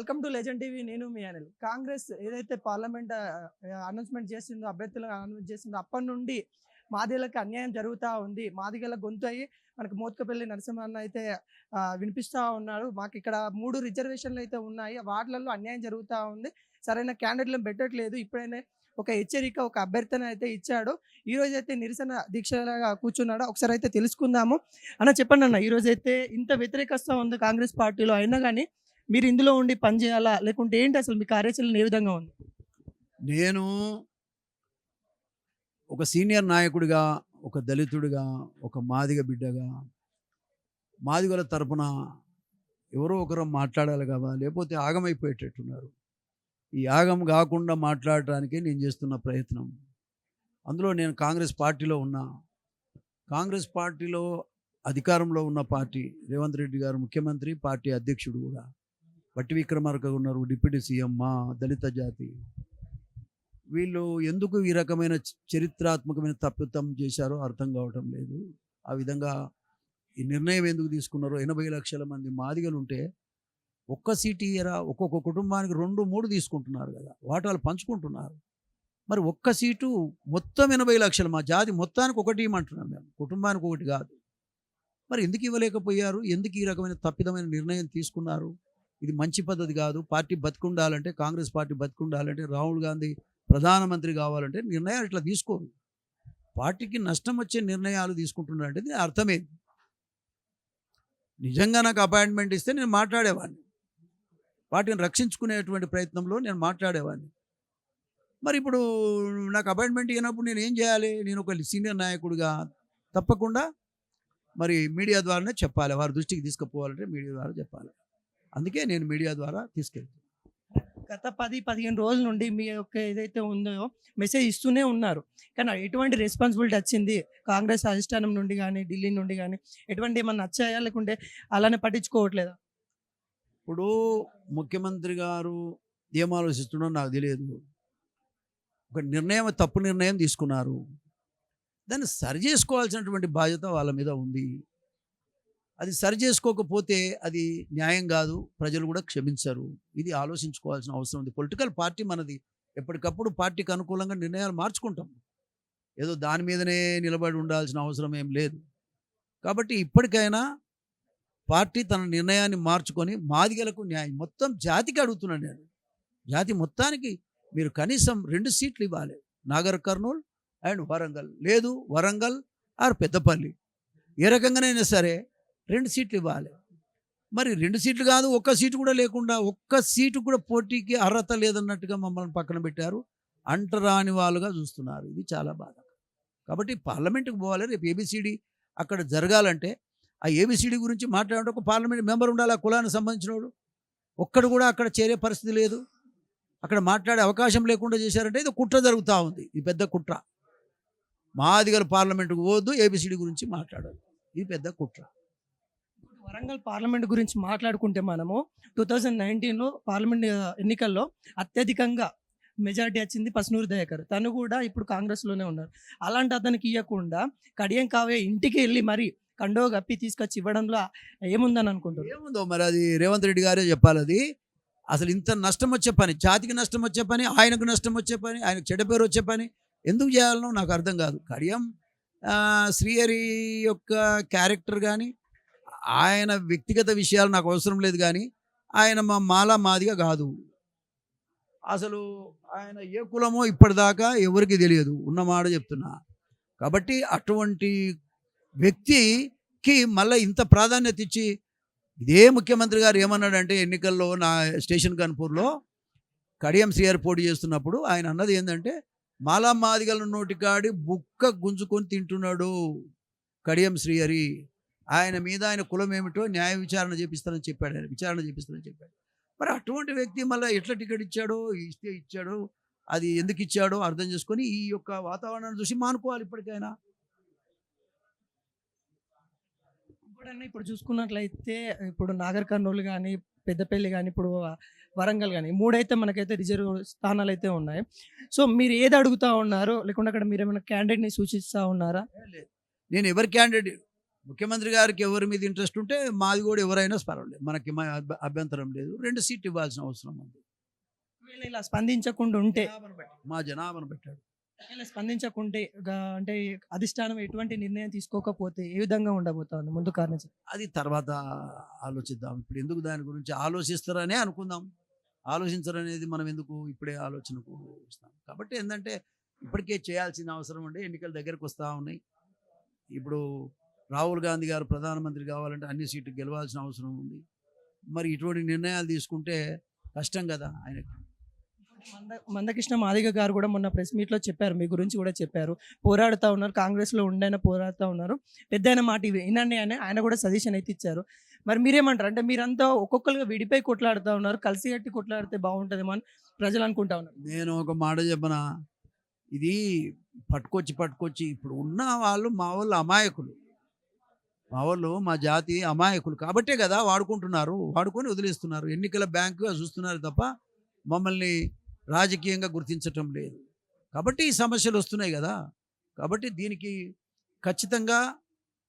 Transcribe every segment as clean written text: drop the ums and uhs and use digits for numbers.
Welcome to legend TV. నేను మీ అనిల్. కాంగ్రెస్ ఏదైతే parliament announcement చేసిందో, అభ్యర్థులను అనౌన్స్ చేసిందో, అప్పటి నుండి మాదిగలకు అన్యాయం జరుగుతూ ఉంది. మాదిగల గొంతు అయ్యి మనకు మోత్కపల్లి నరసింహన్న అయితే వినిపిస్తూ ఉన్నాడు. మాకు ఇక్కడ 3 రిజర్వేషన్లు అయితే ఉన్నాయి, వాటిలలో అన్యాయం జరుగుతూ ఉంది, సరైన క్యాండిడేట్లను పెట్టట్లేదు. ఇప్పుడైనా ఒక హెచ్చరిక, ఒక అభ్యర్థన అయితే ఇచ్చాడు. ఈరోజు అయితే నిరసన దీక్షలాగా కూర్చున్నాడు. ఒకసారి అయితే తెలుసుకుందాము. అన్న చెప్పండి అన్న, ఈరోజు అయితే ఇంత వ్యతిరేకత ఉంది కాంగ్రెస్ పార్టీలో, అయినా కానీ మీరు ఇందులో ఉండి పని చేయాలా, లేకుంటే ఏంటి అసలు మీ కార్యాచరణ ఏ విధంగా ఉంది? నేను ఒక సీనియర్ నాయకుడిగా, ఒక దళితుడిగా, ఒక మాదిగ బిడ్డగా, మాదిగల తరపున ఎవరో ఒకరు మాట్లాడాలి కదా, లేకపోతే ఆగమైపోయేటట్టున్నారు. ఈ ఆగం కాకుండా మాట్లాడటానికే నేను చేస్తున్న ప్రయత్నం. అందులో నేను కాంగ్రెస్ పార్టీలో ఉన్నా. కాంగ్రెస్ పార్టీలో అధికారంలో ఉన్న పార్టీ, రేవంత్ రెడ్డి గారు ముఖ్యమంత్రి, పార్టీ అధ్యక్షుడు కూడా. బట్టి విక్రమార్క ఉన్నారు, డిప్యూటీ సీఎం, మా దళిత జాతి. వీళ్ళు ఎందుకు ఈ రకమైన చరిత్రాత్మకమైన తప్పిదం చేశారో అర్థం కావటం లేదు. ఆ విధంగా ఈ నిర్ణయం ఎందుకు తీసుకున్నారో, 80 లక్షల మంది మాదిగలు ఉంటే ఒక్క సీటు ఇయరా, ఒక్కొక్క కుటుంబానికి 2-3 తీసుకుంటున్నారు కదా, వాటాలు పంచుకుంటున్నారు. మరి ఒక్క సీటు మొత్తం 80 లక్షలు, మా జాతి మొత్తానికి ఒకటి ఇవ్వమంటున్నాం మేము, కుటుంబానికి ఒకటి కాదు. మరి ఎందుకు ఇవ్వలేకపోయారు? ఎందుకు ఈ రకమైన తప్పిదమైన నిర్ణయం తీసుకున్నారు? ఇది మంచి పద్ధతి కాదు. పార్టీ బతికుండాలంటే, కాంగ్రెస్ పార్టీ బతికుండాలంటే, రాహుల్ గాంధీ ప్రధానమంత్రి కావాలంటే నిర్ణయాలు ఇట్లా తీసుకోరు. పార్టీకి నష్టం వచ్చే నిర్ణయాలు తీసుకుంటున్నారంటే దీని అర్థమేంటి? నిజంగా నాకు అపాయింట్మెంట్ ఇస్తే నేను మాట్లాడేవాడిని, పార్టీని రక్షించుకునేటువంటి ప్రయత్నంలో నేను మాట్లాడేవాడిని. మరి ఇప్పుడు నాకు అపాయింట్మెంట్ ఇవ్వనప్పుడు నేను ఏం చేయాలి? నేను ఒక సీనియర్ నాయకుడిగా తప్పకుండా మరి మీడియా ద్వారానే చెప్పాలి. వారి దృష్టికి తీసుకుపోవాలంటే మీడియా ద్వారా చెప్పాలి. అందుకే నేను మీడియా ద్వారా తీసుకెళ్తాను. గత 10-15 రోజుల నుండి మీ యొక్క ఏదైతే ఉందో మెసేజ్ ఇస్తూనే ఉన్నారు, కానీ ఎటువంటి రెస్పాన్సిబిలిటీ వచ్చింది కాంగ్రెస్ అధిష్టానం నుండి కానీ, ఢిల్లీ నుండి కానీ? ఎటువంటి ఏమన్నా వచ్చాయా, లేకుంటే అలానే పట్టించుకోవట్లేదా? ఇప్పుడు ముఖ్యమంత్రి గారు ఏం ఆలోచిస్తున్నారో నాకు తెలియదు. ఒక నిర్ణయం, తప్పు నిర్ణయం తీసుకున్నారు. దాన్ని సరి చేసుకోవాల్సినటువంటి బాధ్యత వాళ్ళ మీద ఉంది. అది సరి చేసుకోకపోతే అది న్యాయం కాదు, ప్రజలు కూడా క్షమించరు. ఇది ఆలోచించుకోవాల్సిన అవసరం ఉంది. పొలిటికల్ పార్టీ మనది, ఎప్పటికప్పుడు పార్టీకి అనుకూలంగా నిర్ణయాలు మార్చుకుంటాం. ఏదో దాని మీదనే నిలబడి ఉండాల్సిన అవసరం ఏం లేదు. కాబట్టి ఇప్పటికైనా పార్టీ తన నిర్ణయాన్ని మార్చుకొని మాదిగలకు న్యాయం, మొత్తం జాతికి అడుగుతున్నాను నేను, జాతి మొత్తానికి మీరు కనీసం 2 సీట్లు ఇవ్వాలి. నాగర్ కర్నూల్ అండ్ వరంగల్, లేదు వరంగల్ ఆర్ పెద్దపల్లి, ఏ రకంగానైనా సరే 2 సీట్లు ఇవ్వాలి. మరి 2 సీట్లు కాదు, ఒక్క సీటు కూడా లేకుండా, ఒక్క సీటు కూడా పోటీకి అర్హత లేదన్నట్టుగా మమ్మల్ని పక్కన పెట్టారు. అంటరాని వాళ్ళుగా చూస్తున్నారు. ఇది చాలా బాధ. కాబట్టి పార్లమెంటుకు పోవాలి. రేపు ఏబిసిడి అక్కడ జరగాలంటే ఆ ఏబిసిడి గురించి మాట్లాడే ఒక పార్లమెంట్ మెంబర్ ఉండాలి. ఆ కులానికి సంబంధించినోడు ఒక్కడు కూడా అక్కడ చేరే పరిస్థితి లేదు. అక్కడ మాట్లాడే అవకాశం లేకుండా చేశారంటే ఇది కుట్ర జరుగుతూ ఉంది. ఇది పెద్ద కుట్ర. మాదిగలు పార్లమెంటుకు పోవద్దు, ఏబిసిడి గురించి మాట్లాడాలి. ఇది పెద్ద కుట్ర. వరంగల్ పార్లమెంట్ గురించి మాట్లాడుకుంటే, మనము 2019లో పార్లమెంట్ ఎన్నికల్లో అత్యధికంగా మెజారిటీ వచ్చింది పస్నూరు దయాకర్. తను కూడా ఇప్పుడు కాంగ్రెస్లోనే ఉన్నారు. అలాంటి అతనికి ఇవ్వకుండా కడియం కావ్య ఇంటికి వెళ్ళి మరి కండో గప్పి తీసుకొచ్చి ఇవ్వడంలో ఏముందని అనుకుంటారు? ఏముందో మరి అది రేవంత్ రెడ్డి గారే చెప్పాలి. అది అసలు ఇంత నష్టం వచ్చే పని, జాతికి నష్టం వచ్చే పని, ఆయనకు నష్టం వచ్చే పని, ఆయనకు చెడ్డ పేరు వచ్చే పని ఎందుకు చేయాలనో నాకు అర్థం కాదు. కడియం శ్రీహరి యొక్క క్యారెక్టర్ కానీ, ఆయన వ్యక్తిగత విషయాలు నాకు అవసరం లేదు. కానీ ఆయన మాదిగా కాదు. అసలు ఆయన ఏ కులమో ఇప్పటిదాకా ఎవరికి తెలియదు, ఉన్నమాట చెప్తున్నా. కాబట్టి అటువంటి వ్యక్తికి మళ్ళీ ఇంత ప్రాధాన్యత ఇచ్చి, ఇదే ముఖ్యమంత్రి గారు ఏమన్నాడంటే, ఎన్నికల్లో నా స్టేషన్ కన్పూర్లో కడియం శ్రీహరి పోటీ చేస్తున్నప్పుడు ఆయన అన్నది ఏంటంటే, మాదిగల నోటికాడి బుక్క గుంజుకొని తింటున్నాడు కడియం శ్రీహరి, ఆయన మీద ఆయన కులం ఏమిటో న్యాయ విచారణ చేపిస్తానని చెప్పాడు. ఆయన విచారణ చేపిస్తానని చెప్పాడు. మరి అటువంటి వ్యక్తి మళ్ళీ ఎట్లా టికెట్ ఇచ్చాడో, ఇస్తే ఇచ్చాడో, అది ఎందుకు ఇచ్చాడో అర్థం చేసుకొని ఈ యొక్క వాతావరణాన్ని చూసి మానుకోవాలి ఇప్పటికైనా. ఇప్పుడు చూసుకున్నట్లయితే, ఇప్పుడు నాగర్ కర్నూలు కానీ, పెద్దపల్లి కానీ, ఇప్పుడు వరంగల్ కానీ, 3 అయితే మనకైతే రిజర్వ్ స్థానాలు అయితే ఉన్నాయి. సో మీరు ఏది అడుగుతూ ఉన్నారు, లేకుంటే అక్కడ మీరు ఏమైనా క్యాండిడేట్ని సూచిస్తూ ఉన్నారా? నేను ఎవరి క్యాండిడేట్ ముఖ్యమంత్రి గారికి ఎవరి మీద ఇంట్రెస్ట్ ఉంటే మాది కూడా ఎవరైనా పర్వాలేదు, మనకి అభ్యంతరం లేదు. 2 సీట్లు ఇవ్వాల్సిన అవసరం ఉంది. ఒకవేళ ఇలా స్పందించకుండా ఉంటే, మా జనాభాను పెట్టాడు. ఒకవేళ స్పందించకుంటే అంటే అధిష్టానం ఎటువంటి నిర్ణయం తీసుకోకపోతే ఏ విధంగా ఉండబోతోంది ముందు కారణం? అది తర్వాత ఆలోచిద్దాం. ఇప్పుడు ఎందుకు దాని గురించి ఆలోచిస్తారనే అనుకుందాం. ఆలోచించరనేది మనం ఎందుకు ఇప్పుడే ఆలోచనకు వస్తాం. కాబట్టి ఏంటంటే ఇప్పటికే చేయాల్సిన అవసరం ఉండే, ఎన్నికల దగ్గరకు వస్తూ ఉన్నాయి. ఇప్పుడు రాహుల్ గాంధీ గారు ప్రధానమంత్రి కావాలంటే అన్ని సీట్లు గెలవాల్సిన అవసరం ఉంది. మరి ఇటువంటి నిర్ణయాలు తీసుకుంటే కష్టం కదా ఆయనకి. మందకృష్ణ మాదిగ గారు కూడా మొన్న ప్రెస్ మీట్లో చెప్పారు, మీ గురించి కూడా చెప్పారు, పోరాడుతూ ఉన్నారు, కాంగ్రెస్లో ఉండైనా పోరాడుతూ ఉన్నారు, పెద్ద మాట వినండి అని ఆయన కూడా సజెషన్ అయితే ఇచ్చారు. మరి మీరేమంటారు? అంటే మీరంతా ఒక్కొక్కరుగా విడిపోయి కొట్లాడుతూ ఉన్నారు, కలిసి కట్టి కొట్లాడితే బాగుంటుందేమో అని ప్రజలు అనుకుంటా ఉన్నారు. నేను ఒక మాట చెప్పనా, ఇది పట్టుకొచ్చి ఇప్పుడు ఉన్న వాళ్ళు మా వాళ్ళు అమాయకులు, మా జాతి అమాయకులు కాబట్టే కదా వాడుకుంటున్నారు, వాడుకొని వదిలేస్తున్నారు. ఎన్నికల బ్యాంకుగా చూస్తున్నారు తప్ప మమ్మల్ని రాజకీయంగా గుర్తించటం లేదు. కాబట్టి ఈ సమస్యలు వస్తున్నాయి కదా. కాబట్టి దీనికి ఖచ్చితంగా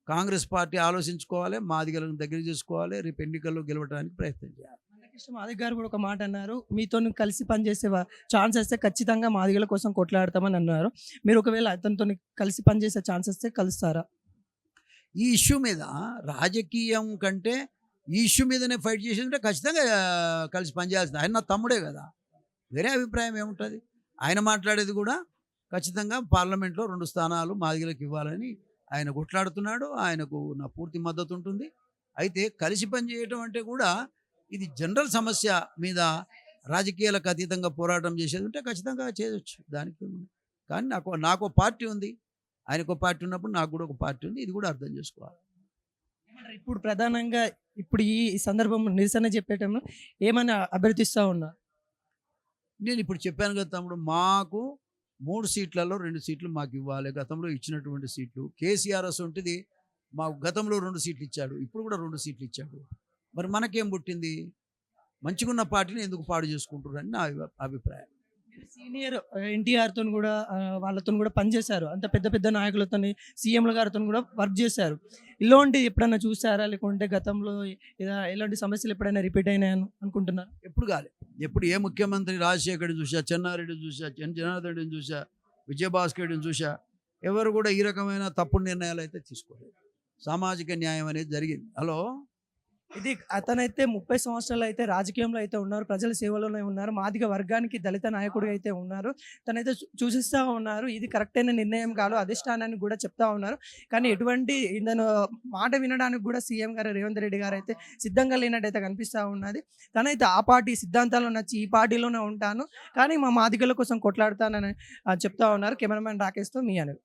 కాంగ్రెస్ పార్టీ ఆలోచించుకోవాలి, మాదిగలను దగ్గర చేసుకోవాలి, రేపు ఎన్నికల్లో గెలవడానికి ప్రయత్నం చేయాలి. మందకృష్ణ మాదిగ గారు కూడా ఒక మాట అన్నారు, మీతో కలిసి పనిచేసే ఛాన్స్ వస్తే ఖచ్చితంగా మాదిగల కోసం కొట్లాడతామని అన్నారు. మీరు ఒకవేళ అతనితో కలిసి పనిచేసే ఛాన్స్ వస్తే కలుస్తారా? ఈ ఇష్యూ మీద రాజకీయం కంటే ఈ ఇష్యూ మీదనే ఫైట్ చేసిందంటే ఖచ్చితంగా కలిసి పనిచేయాల్సింది. ఆయన నా తమ్ముడే కదా, వేరే అభిప్రాయం ఏముంటుంది? ఆయన మాట్లాడేది కూడా ఖచ్చితంగా పార్లమెంట్లో 2 స్థానాలు మాదిగలకు ఇవ్వాలని ఆయన కొట్లాడుతున్నాడు. ఆయనకు నా పూర్తి మద్దతు ఉంటుంది. అయితే కలిసి పనిచేయటం అంటే కూడా ఇది జనరల్ సమస్య మీద రాజకీయాలకు అతీతంగా పోరాటం చేసేది ఉంటే ఖచ్చితంగా చేయవచ్చు. దానికి ఏముంది? కానీ నాకు పార్టీ ఉంది, ఆయనకు పార్టీ ఉన్నప్పుడు నాకు కూడా ఒక పార్టీ ఉంది. ఇది కూడా అర్థం చేసుకోవాలి. ఇప్పుడు ప్రధానంగా ఇప్పుడు ఈ సందర్భం నిరసన చెప్పేటప్పుడు ఏమైనా అభ్యర్థిస్తూ ఉన్నారు? నేను ఇప్పుడు చెప్పాను కదా తమ్ముడు, మాకు 3 సీట్లలో 2 సీట్లు మాకు ఇవ్వాలి. గతంలో ఇచ్చినటువంటి సీట్లు కేసీఆర్ ఉంటుంది, మాకు గతంలో 2 సీట్లు ఇచ్చాడు, ఇప్పుడు కూడా 2 సీట్లు ఇచ్చాడు. మరి మనకేం పుట్టింది? మంచిగున్న పార్టీని ఎందుకు పాడు చేసుకుంటారని నా అభిప్రాయం. సీనియర్ ఎన్టీఆర్తో కూడా వాళ్ళతో కూడా పనిచేశారు, అంత పెద్ద పెద్ద నాయకులతో, సీఎంల గారితో కూడా వర్క్ చేశారు. ఇలాంటి ఎప్పుడైనా చూసారా? లేకుంటే గతంలో ఇలాంటి సమస్యలు ఎప్పుడైనా రిపీట్ అయినాయని అనుకుంటున్నారు? ఎప్పుడు కాలే. ఎప్పుడు ఏ ముఖ్యమంత్రి రాజశేఖర్ని చూసా, చెన్నారెడ్డిని చూసా, జనార్దన్ రెడ్డిని చూసా, విజయభాస్కర్ని చూసా, ఎవరు కూడా ఈ రకమైన తప్పుడు నిర్ణయాలు అయితే తీసుకోలేదు. సామాజిక న్యాయం అనేది జరిగింది. హలో, ఇది అతనైతే 30 సంవత్సరాలు అయితే రాజకీయంలో అయితే ఉన్నారు, ప్రజల సేవలోనే ఉన్నారు, మాదిగ వర్గానికి దళిత నాయకుడు అయితే ఉన్నారు. తనైతే సూచిస్తూ ఉన్నారు, ఇది కరెక్ట్ అయిన నిర్ణయం కాదు, అధిష్టానానికి కూడా చెప్తా ఉన్నారు. కానీ ఎటువంటి ఇందను మాట వినడానికి కూడా సీఎం గారు రేవంత్ రెడ్డి గారు అయితే సిద్ధంగా లేనట్టయితే కనిపిస్తూ ఉన్నది. తనైతే ఆ పార్టీ సిద్ధాంతాలు నచ్చి ఈ పార్టీలోనే ఉంటాను, కానీ మా మాదిగల కోసం కొట్లాడుతానని చెప్తా ఉన్నారు. కెమెరామెన్ రాకేష్తో మీ అనిల్.